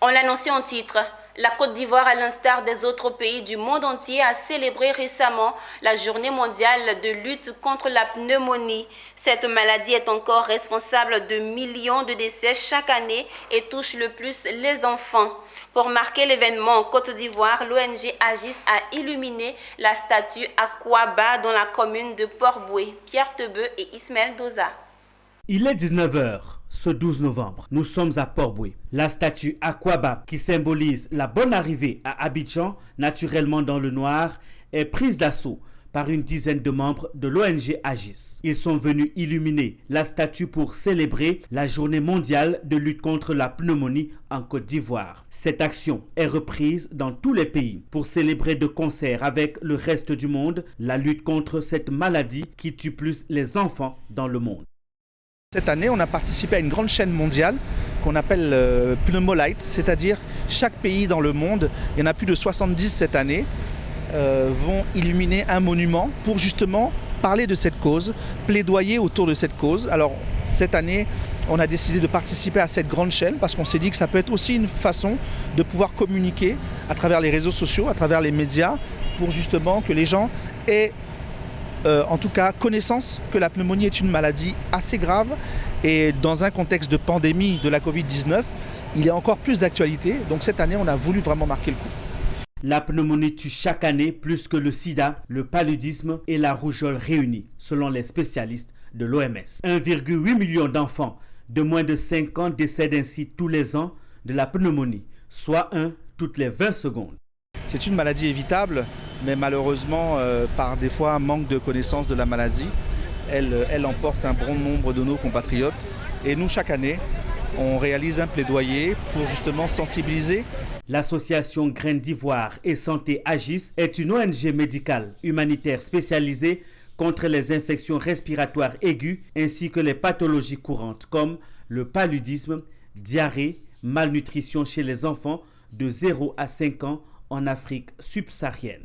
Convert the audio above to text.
On l'annonçait en titre. La Côte d'Ivoire, à l'instar des autres pays du monde entier, a célébré récemment la Journée mondiale de lutte contre la pneumonie. Cette maladie est encore responsable de millions de décès chaque année et touche le plus les enfants. Pour marquer l'événement en Côte d'Ivoire, l'ONG Agis a illuminé la statue Akwaba dans la commune de Port-Boué. Pierre Tebeu et Ismaël Doza. Il est 19 heures. Ce 12 novembre, nous sommes à Port-Boué. La statue Akwaba, qui symbolise la bonne arrivée à Abidjan, naturellement dans le noir, est prise d'assaut par une dizaine de membres de l'ONG Agis. Ils sont venus illuminer la statue pour célébrer la journée mondiale de lutte contre la pneumonie en Côte d'Ivoire. Cette action est reprise dans tous les pays pour célébrer de concert avec le reste du monde la lutte contre cette maladie qui tue plus les enfants dans le monde. Cette année, on a participé à une grande chaîne mondiale qu'on appelle Pneumolight, c'est-à-dire chaque pays dans le monde, il y en a plus de 70 cette année, vont illuminer un monument pour justement parler de cette cause, plaidoyer autour de cette cause. Alors cette année, on a décidé de participer à cette grande chaîne parce qu'on s'est dit que ça peut être aussi une façon de pouvoir communiquer à travers les réseaux sociaux, à travers les médias, pour justement que les gens aient en tout cas connaissance que la pneumonie est une maladie assez grave et dans un contexte de pandémie de la Covid-19, il est encore plus d'actualité. Donc cette année, on a voulu vraiment marquer le coup. La pneumonie tue chaque année plus que le sida, le paludisme et la rougeole réunis, selon les spécialistes de l'OMS. 1,8 million d'enfants de moins de 5 ans décèdent ainsi tous les ans de la pneumonie, soit un toutes les 20 secondes. C'est une maladie évitable, mais malheureusement, par des fois un manque de connaissance de la maladie, elle emporte un bon nombre de nos compatriotes. Et nous, chaque année, on réalise un plaidoyer pour justement sensibiliser. L'association Graines d'Ivoire et Santé Agis est une ONG médicale humanitaire spécialisée contre les infections respiratoires aiguës ainsi que les pathologies courantes comme le paludisme, diarrhée, malnutrition chez les enfants de 0 à 5 ans en Afrique subsaharienne.